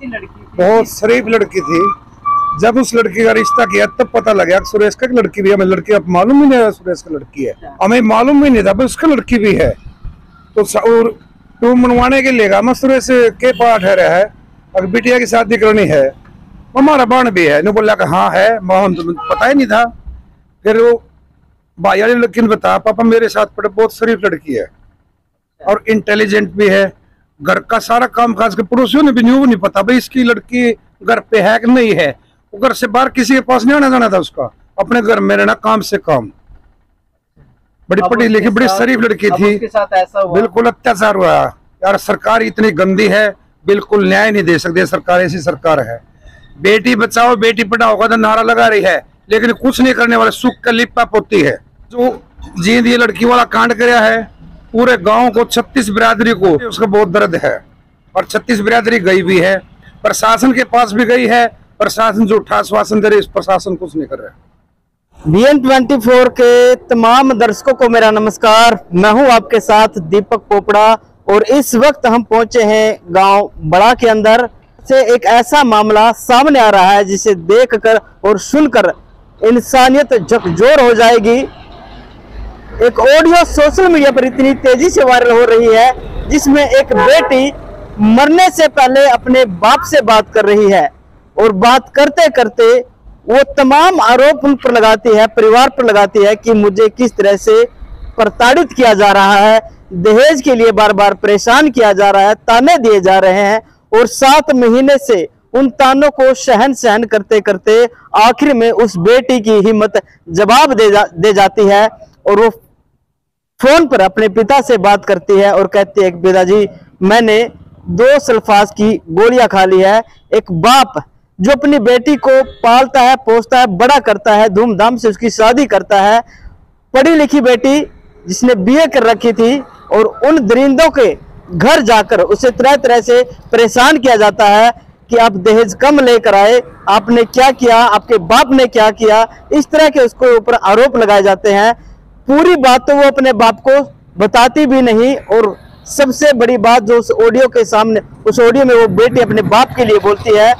कैसी लड़की थी? बहुत शरीफ लड़की थी। जब उस लड़की का रिश्ता किया तब पता लगा कि सुरेश का लड़की भी है। हमें लड़की अब मालूम ही नहीं है सुरेश का लड़की है, हमें मालूम ही नहीं था उसका लड़की भी है। तो टू मनवाने के लिए मैं सुरेश के पास ठहरा है, अगर बिटिया की शादी करनी है, हमारा बाण भी है। बोला कि हाँ है, मोहन तो पता ही नहीं था। फिर वो भाई वाली लड़की ने बताया पापा मेरे साथ पढ़े, बहुत शरीफ लड़की है और इंटेलिजेंट भी है। घर का सारा काम खास के पड़ोसियों ने भी नहीं पता भाई इसकी लड़की घर पे है कि नहीं है। वो घर से बाहर किसी के पास नहीं आना जाना था उसका, अपने घर में रहना काम से काम। बड़ी पढ़ी लिखी बड़ी शरीफ लड़की थी। उसके साथ ऐसा हुआ? बिल्कुल अत्याचार हुआ यार। सरकार इतनी गंदी है, बिल्कुल न्याय नहीं दे सकती सरकार। ऐसी सरकार है। बेटी बचाओ बेटी पढ़ाओ का तो नारा लगा रही है, लेकिन कुछ नहीं करने वाले सुख का लिप्पा पोती है। जो जींद ये लड़की वाला कांड कराया है, पूरे गांव को 36 बिरादरी को उसका बहुत दर्द है। और 36 बिरादरी गई भी है, प्रशासन के पास भी गई है। प्रशासन जो उठा आश्वासन दे रही है, प्रशासन कुछ नहीं कर रहा है। BN24 के तमाम दर्शकों को मेरा नमस्कार। मैं हूं आपके साथ दीपक पोपड़ा और इस वक्त हम पहुंचे हैं गांव बड़ा के अंदर से एक ऐसा मामला सामने आ रहा है जिसे देखकर और सुनकर इंसानियत झकझोर हो जाएगी। एक ऑडियो सोशल मीडिया पर इतनी तेजी से वायरल हो रही है जिसमें एक बेटी मरने से पहले अपने बाप से बात कर रही है और बात करते करते वो तमाम आरोप उन पर लगाती है, परिवार पर लगाती है कि मुझे किस तरह से प्रताड़ित किया जा रहा है, दहेज के लिए बार बार परेशान किया जा रहा है, ताने दिए जा रहे हैं। और 7 महीने से उन तानों को सहन करते करते आखिर में उस बेटी की हिम्मत जवाब दे जाती है और वो फोन पर अपने पिता से बात करती है और कहती है कि पिताजी मैंने 2 सल्फास की गोलियां खा ली है। एक बाप जो अपनी बेटी को पालता है, पोसता है, बड़ा करता है, धूमधाम से उसकी शादी करता है, पढ़ी लिखी बेटी जिसने BA कर रखी थी, और उन दरिंदों के घर जाकर उसे तरह तरह से परेशान किया जाता है कि आप दहेज कम लेकर आए, आपने क्या किया, आपके बाप ने क्या किया, इस तरह के उसको ऊपर आरोप लगाए जाते हैं। पूरी बात तो वो अपने बाप को बताती भी नहीं। और सबसे बड़ी बात जो उस ऑडियो के सामने, उस ऑडियो में वो बेटी अपने बाप के लिए बोलती है,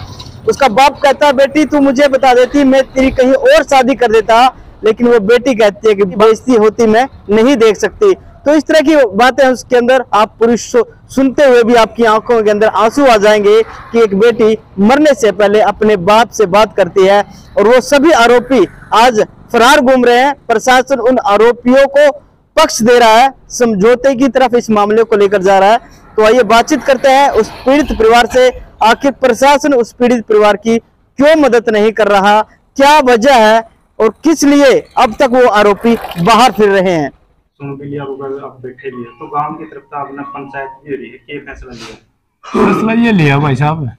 उसका बाप कहता है बेटी तू मुझे बता देती मैं तेरी कहीं और शादी कर देता, लेकिन वो बेटी कहती है कि बेइज्जती होती मैं नहीं देख सकती। तो इस तरह की बातें उसके अंदर आप पूरी सुनते हुए भी आपकी आंखों के अंदर आंसू आ जाएंगे कि एक बेटी मरने से पहले अपने बाप से बात करती है। और वो सभी आरोपी आज फरार घूम रहे हैं। प्रशासन उन आरोपियों को पक्ष दे रहा है, समझौते की तरफ इस मामले को लेकर जा रहा है। तो आइए बातचीत करते हैं उस पीड़ित परिवार से। आखिर प्रशासन उस पीड़ित परिवार की क्यों मदद नहीं कर रहा, क्या वजह है और किस लिए अब तक वो आरोपी बाहर फिर रहे हैं। के लिए आप बैठे भी है तो गांव की तरफ अपना पंचायत ले रही है, क्या फैसला लिया? फैसला ये लिया भाई साहब,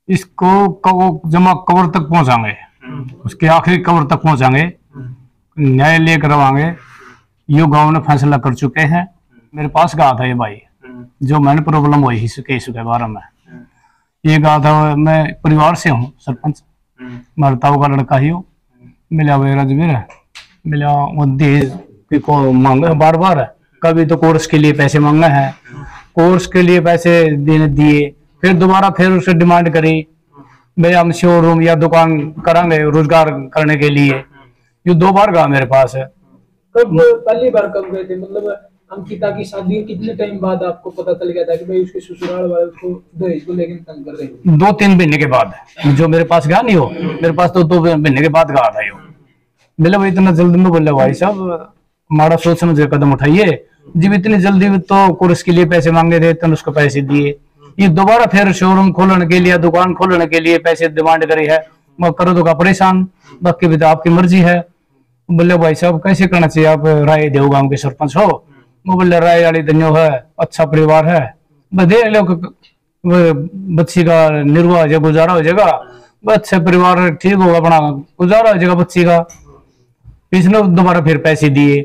इसको जमा कब्र तक पहुंचाएंगे, उसके आखिरी कब्र तक पहुंचाएंगे, न्याय लेकर आवांगे। यो गांव ने फैसला कर चुके हैं। मेरे पास कहा था ये भाई जो मैंने प्रॉब्लम हुई इस केस के बारे में, ये कहा था मैं परिवार से हूँ, सरपंच मरताऊ का लड़का ही हूँ। मिला वो राजवीर, मिला वो दहेज को मांगा बार बार, कभी तो कोर्स के लिए पैसे मांगा है, कोर्स के लिए पैसे देने दिए, फिर दोबारा फिर उससे डिमांड करी भाई हम शोरूम या दुकान करांगे रोजगार करने के लिए। ये 2 बार कहा मेरे पास है। कब पहली बार कब गए थे? मतलब अंकिता की शादी कितने टाइम बाद आपको पता चल गया था कि भाई उसके ससुराल वाले उसको दहेज को लेकर तंग कर रहे हैं? 2-3 महीने के बाद जो मेरे पास गया नहीं हो, मेरे पास तो 2 महीने के बाद गया था। यो बोले भाई इतना जल्दी में, बोले भाई साहब हमारा सोच समझ के कदम उठाइए, जब इतनी जल्दी तो कोर्स के लिए पैसे मांगे थे तो उसको पैसे दिए। ये दोबारा फिर शोरूम खोलने के लिए, दुकान खोलने के लिए पैसे डिमांड करी है, मैं करो तो का परेशान, बाकी भी तो आपकी मर्जी है। बोले भाई साहब कैसे करना चाहिए, आप राय दो, गांव के सरपंच हो। वो बोले राय वाली धन्यो है, अच्छा परिवार है, देख लो बच्ची का निर्वाह जो गुजारा हो जाएगा, अच्छा परिवार ठीक होगा, अपना गुजारा हो जाएगा बच्ची का। इसने दोबारा फिर पैसे दिए,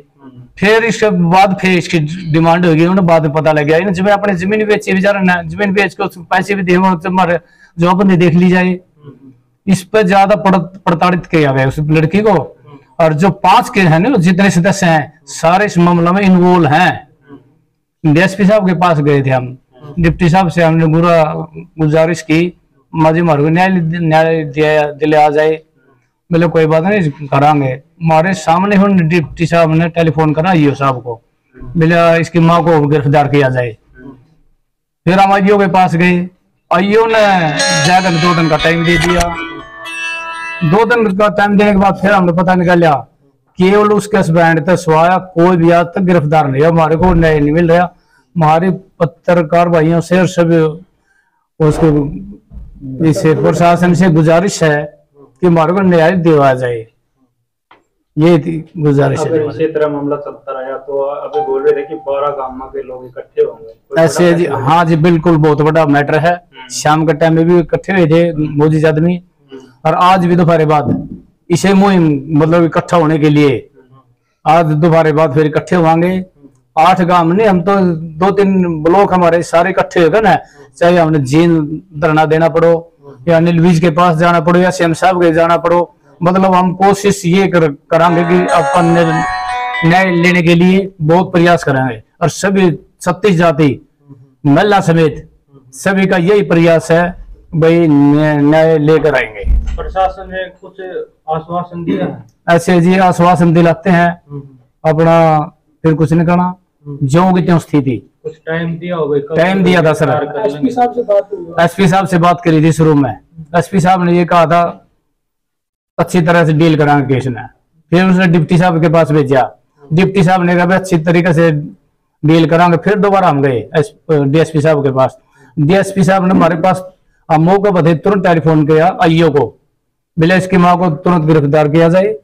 फिर इसके बाद फिर इसकी डिमांड होगी, उन्हें बाद में पता लग गया जब अपने जमीन बेची, बेचारा जमीन बेच के पैसे भी देंगे जो अपन देख ली जाए। इस पर ज्यादा प्रताड़ित किया गया उस लड़की को। और जो 5 के हैं ना, जितने सदस्य हैं सारे इस मामला में इन्वॉल्व हैं। DSP साहब के पास गए थे हम, डिप्टी साहब से हमने गुजारिश की माजी मारो न्याय दिले आ जाए। बोले कोई बात नहीं करांगे। हमारे सामने हम डिप्टी साहब ने टेलीफोन करा ईओ साहब को, बोले इसकी माँ को गिरफ्तार किया जाए। फिर हम आईओ के पास गए, आईओ ने जाकर 2 दिन का टाइम दे दिया। 2 दिन का टाइम देने के बाद फिर हमने पता निकाला केवल उसके हस्बैंड तक स्वाया कोई भी आज तक गिरफ्तार नहीं है, हमारे को न्याय नहीं मिल रहा। हमारे पत्रकार भाइयों से और सब उसको इस प्रशासन से गुजारिश है कि हमारे को न्याय दिलवाया जाए, ये गुजारिश है। इसी तरह मामला चलता रहा तो अभी बोल रहे थे कि 12 गांव के लोग इकट्ठे होंगे ऐसे जी। हाँ जी बिल्कुल, बहुत बड़ा मैटर है। शाम के टाइम में भी इकट्ठे हुए थे मोदी आदमी, और आज भी दोपहर बाद इसे मुहिम मतलब इकट्ठा होने के लिए आज दोपहर बाद फिर इकट्ठे होंगे। 8 गांव नहीं, हम तो 2-3 ब्लॉक हमारे सारे इकट्ठे होगा ना, चाहे हमने जीन धरना देना पड़ो या अनिल विज के पास जाना पड़ो या सीएम साहब के जाना पड़ो, मतलब हम कोशिश ये करांगे कि अपन न्याय लेने के लिए बहुत प्रयास करेंगे। और सभी 36 जाति महिला समेत सभी का यही प्रयास है भाई न्याय लेकर आएंगे। प्रशासन ने कुछ आश्वासन दिया है? ऐसे जी आश्वासन दिलाते हैं अपना, फिर कुछ नहीं करना, जो की त्यों स्थिति। कुछ टाइम दिया होगा? टाइम दिया था सर, एसपी साहब से बात हुई? एसपी साहब से बात करी थी शुरू में। एसपी साहब ने ये कहा था अच्छी तरह से डील करांगे केस में। फिर उसने डिप्टी साहब के पास भेजा, डिप्टी साहब ने कहा अच्छी तरीके से डील करांगे। फिर दोबारा हम गए डीएसपी साहब के पास। डीएसपी साहब ने हमारे पास मौके पर तुरंत टेलीफोन किया आईओ को, बोले इसकी माँ को तुरंत गिरफ्तार किया जाए,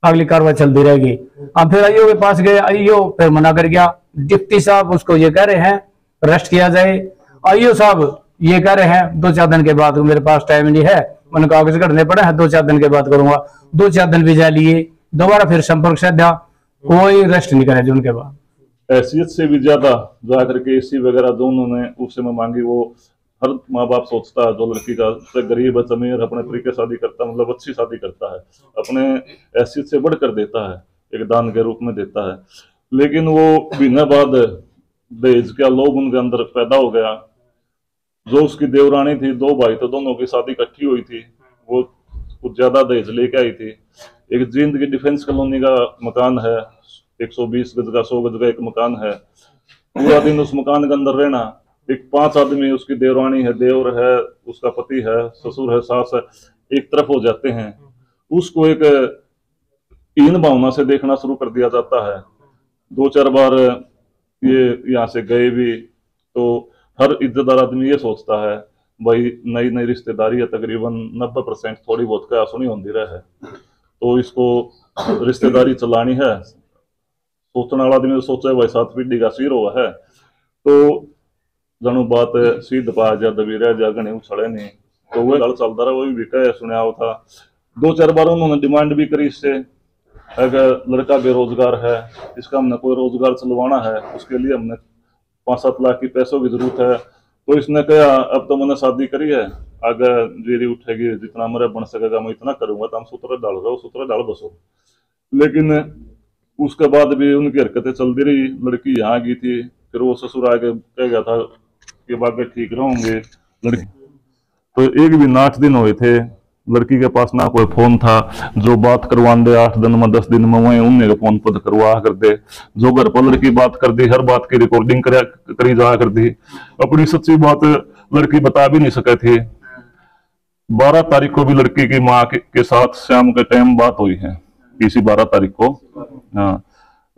अगली कार्रवाई चलती रहेगी। अब फिर आईओ के पास गए, आईओ फिर मना कर गया। डिप्टी साहब उसको ये कह रहे हैं अरेस्ट किया जाए, आईओ साहब ये कह रहे हैं 2-4 दिन के बाद, मेरे पास टाइम नहीं है, मैंने कागज करने पड़े हैं, 2-4 दिन के बाद करूंगा। 2-4 दिन भी जा लिए, दोबारा फिर संपर्क साधा, कोई अरेस्ट नहीं करे उनके बाद। हैसियत से भी ज्यादा जाकर के एसी वगैरह जो उन्होंने उस समय मांगी, वो हर माँ बाप सोचता है जो लड़की का गरीब अमीर अपने तरीके शादी करता, मतलब अच्छी शादी करता है, अपने हैसियत से बढ़कर देता है, एक दान के रूप में देता है। लेकिन वो महीने बाद दहेज का लोभ उनके अंदर पैदा हो गया। जो उसकी देवरानी थी, 2 भाई तो दोनों की शादी इकट्ठी हुई थी, वो कुछ ज्यादा दहेज लेके आई थी। एक जींद की डिफेंस कॉलोनी का मकान है, 120 गज का 100 गज का एक मकान है। पूरा दिन उस मकान के अंदर रहना, एक 5 आदमी, उसकी देवरानी है, देवर है, उसका पति है, ससुर है, सास है, एक तरफ हो जाते हैं। उसको एक हीन भावना से देखना शुरू कर दिया जाता है। 2-4 बार ये यहाँ से गए भी तो हर इज्जतदार आदमी ये सोचता है भाई नई नई रिश्तेदारी है, तकरीबन 90% थोड़ी बहुत क्या सुनी होती रहे, तो इसको रिश्तेदारी चलानी है। सोचने वाला आदमी तो सोचा है भाई 7 पीढ़ी का सिर हुआ है, तो जानू बात सीध पा जा दबी रह जा गणे उछड़े नहीं, तो वह गल चलता रहा। वो भी कह सुना था। 2-4 बार उन्होंने डिमांड भी करी इससे, अगर लड़का बेरोजगार है, इसका हमने कोई रोजगार चलवाना है, उसके लिए हमने 5-7 लाख की पैसों की जरूरत है। तो इसने कहा अब तो मैंने शादी करी है, अगर जीरी उठेगी जितना मेरा बन सकेगा मैं इतना करूंगा, तो हम सूत्र डाल रहे हो, सूत्र डाल बसो। लेकिन उसके बाद भी उनकी हरकतें चलती रही। लड़की यहाँ गई थी, फिर वो ससुर आके कह गया था कि बाकी ठीक रहोगे। लड़की तो एक भी 8 दिन हुए थे, लड़की के पास ना कोई फोन था। जो बात करवा दे 8 दिन में 10 दिन में वही उन्हें फोन पर करवा कर दे। जो घर पर लड़की बात कर दी, हर बात की रिकॉर्डिंग करी जा कर दी। अपनी सच्ची बात लड़की बता भी नहीं सके थे। 12 तारीख को भी लड़की की माँ के साथ शाम के टाइम बात हुई है, इसी 12 तारीख को। हाँ,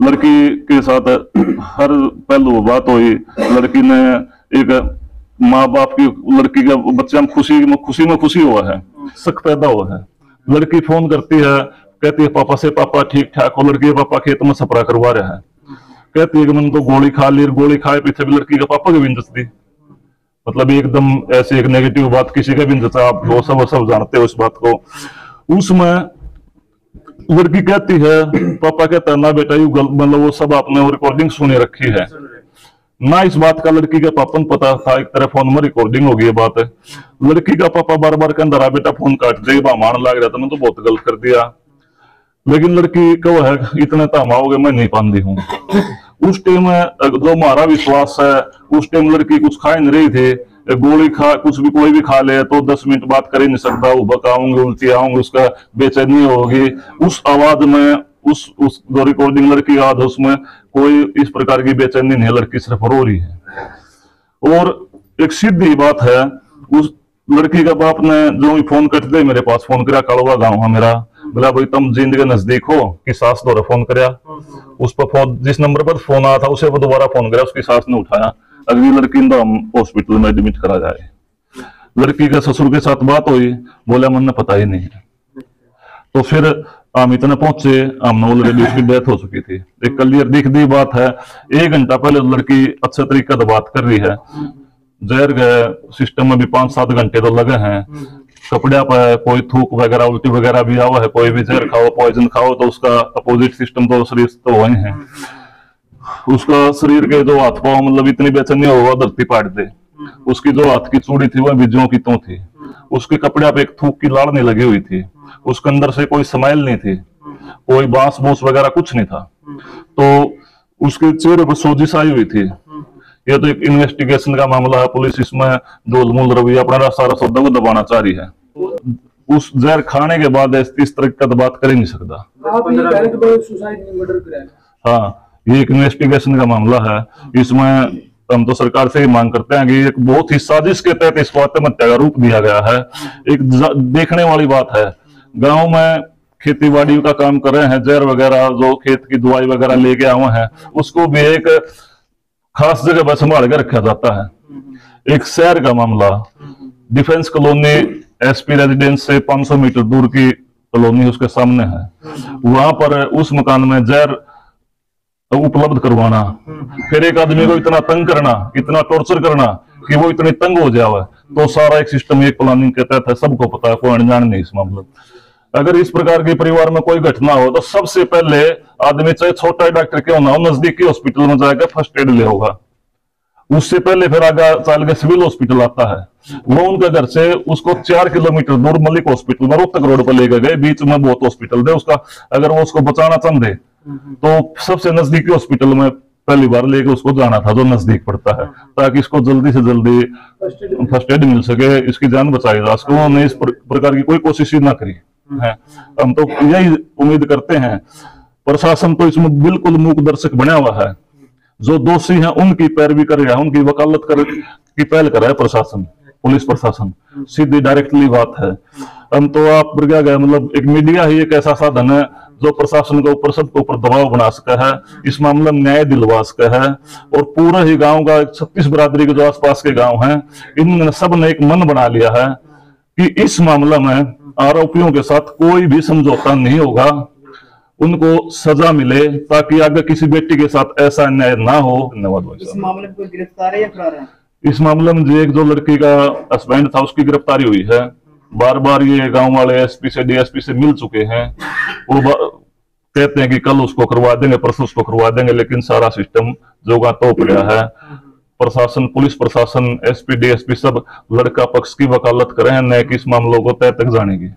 लड़की के साथ हर पहलू बात हुई। लड़की ने एक माँ बाप की, लड़की का बच्चा खुशी में खुशी हुआ है, शक पैदा हुआ है। लड़की फोन करती है, कहती है पापा से, पापा ठीक ठाक हो? लड़की के पापा खेत में सफरा करवा रहा है। कहती है कि मैंने तो गोली खा ली, गोली खाए पीछे भी लड़की के पापा की बिंदस दी। मतलब एकदम ऐसी एक नेगेटिव बात किसी का भी, आप वो सब जानते हो इस बात को। उसमें लड़की कहती है, पापा कहता है ना बेटा यू मतलब वो सब आपने वो रिकॉर्डिंग सुनी रखी है ना। इस बात का लड़की के पापा को पता था, एक तरह फोन में रिकॉर्डिंग हो गई बात है। लड़की का पापा बार बार कहता बेटा फोन काट दे, मान लग रहा था, मैं तो बहुत गलत कर दिया। लेकिन लड़की को है इतने तमाओगे मैं नहीं पाती हूँ। उस टाइम जो हमारा विश्वास है, उस टाइम लड़की कुछ खा नहीं रही थी, गोली खा कुछ भी कोई भी खा ले तो 10 मिनट बात कर ही नहीं सकता, वो बकाऊंगे, उल्टी आऊंगे, उसका बेचैनी होगी। उस आवाज में उस जो रिकॉर्डिंग लड़की की आवाज, उसमें कोई इस प्रकार की बेचैनी नहीं है, लड़की सिर्फ रो रही है। और एक सीधी बात है, उस लड़की का बाप ने जो भी फोन करते मेरे पास फोन करा, कड़वा गाँव है मेरा, बोला भाई तुम जींद के नजदीक हो कि सास द्वारा फोन कराया। उस पर फोन, जिस नंबर पर फोन आया था उसे वो दोबारा फोन कराया, उसकी सास ने उठाया। अगली लड़की तो हम हॉस्पिटल में एडमिट करा जाए। लड़की के ससुर के साथ बात हुई, बोला मन पता ही नहीं है। तो फिर हम इतने पहुंचे, हमने ऑलरेडी उसकी डेथ हो चुकी थी। एक क्लियर दिख दी बात है, 1 घंटा पहले लड़की अच्छे तरीके से बात कर रही है। जहर गए सिस्टम में भी 5-7 घंटे तो लगे हैं। कपड़े पर कोई थूक वगैरह उल्टी वगैरह भी आवा है, कोई भी जहर खाओ पॉइजन खाओ तो उसका अपोजिट सिस्टम तो शरीर तो वही है। उसका शरीर के जो हाथ पाओ मतलब इतनी बेचैनी होगा धरती पाट दे। उसकी जो हाथ की चूड़ी थी वह बीजों की तो थी। उसके कपड़े पे एक थूक की लाड़ नहीं लगी हुई थी। उसके अंदर से कोई स्माइल नहीं थी, कोई बांस बूस वगैरह कुछ नहीं था। तो उसके चेहरे पर सोजिश आई हुई थी। यह तो एक इन्वेस्टिगेशन का मामला है, पुलिस इसमें डोलमूल रवैया अपना सारा सौदा को दबाना चाह रही है। उस जहर खाने के बाद इस तरह का बात कर ही नहीं सकता। आप ये कह रहे थे भाई सुसाइड नहीं मर्डर कराया। हाँ, ये एक इन्वेस्टिगेशन का मामला है। इसमें हम तो सरकार से ही मांग करते हैं कि एक बहुत ही साजिश के तहत इसको आत्महत्या का रूप दिया गया है। एक देखने वाली बात है, गांव में खेती बाड़ी का काम कर रहे हैं, जहर वगैरह जो खेत की दवाई वगैरह लेके आए हैं, उसको भी एक खास जगह पर संभाल के रखा जाता है। एक शहर का मामला, डिफेंस कॉलोनी एसपी रेजिडेंस से 500 मीटर दूर की कॉलोनी उसके सामने है। वहां पर उस मकान में जहर उपलब्ध करवाना, फिर एक आदमी को इतना तंग करना, इतना टॉर्चर करना कि वो इतने तंग हो जाए, तो सारा एक सिस्टम एक प्लानिंग के तहत है। सबको पता है, कोई अनजान नहीं इस मामले। अगर इस प्रकार के परिवार में कोई घटना हो तो सबसे पहले आदमी चाहे छोटा डॉक्टर क्यों ना हो, नजदीकी हॉस्पिटल में जाकर फर्स्ट एड ले होगा। उससे पहले फिर आगे चल के सिविल हॉस्पिटल आता है। वो उनके घर से उसको 4 किलोमीटर दूर मलिक हॉस्पिटल में रोहतक रोड पर लेकर गए। बीच में बहुत हॉस्पिटल थे उसका, अगर वो उसको बचाना चाहते तो सबसे नजदीकी हॉस्पिटल में पहली बार लेके उसको जाना था, जो नजदीक पड़ता है, ताकि इसको जल्दी से जल्दी फर्स्ट एड मिल सके, इसकी जान बचाई जा सके। उन्होंने इस प्रकार की कोई कोशिश ही ना करी है। हम तो यही उम्मीद करते हैं, प्रशासन तो इसमें बिल्कुल मूक दर्शक बना हुआ है। जो दोषी हैं उनकी पैरवी कर रहा है, उनकी वकालत की पहल कर रहा है प्रशासन, पुलिस प्रशासन। सीधी डायरेक्टली बात है। हम तो आप क्या गए, मतलब एक मीडिया ही एक ऐसा साधन है जो प्रशासन के ऊपर सबके ऊपर दबाव बना सका है, इस मामले में न्याय दिलवा सका है। और पूरा ही गांव का 36 बरादरी के जो आसपास के गांव हैं, इन सब ने एक मन बना लिया है कि इस मामले में आरोपियों के साथ कोई भी समझौता नहीं होगा, उनको सजा मिले, ताकि आगे किसी बेटी के साथ ऐसा अन्याय ना हो। धन्यवाद। इस मामले में कोई गिरफ्तार है या फरार है? इस मामले में जो एक जो लड़की का हस्बैंड था उसकी गिरफ्तारी हुई है। बार बार ये गांव वाले एसपी से डीएसपी से मिल चुके हैं। वो कहते हैं कि कल उसको करवा देंगे, परसों उसको करवा देंगे, लेकिन सारा सिस्टम जोगा तो गया है। प्रशासन, पुलिस प्रशासन, एसपी डीएसपी सब लड़का पक्ष की वकालत कर रहे हैं, न कि इस मामलों को तय तक जानेगी।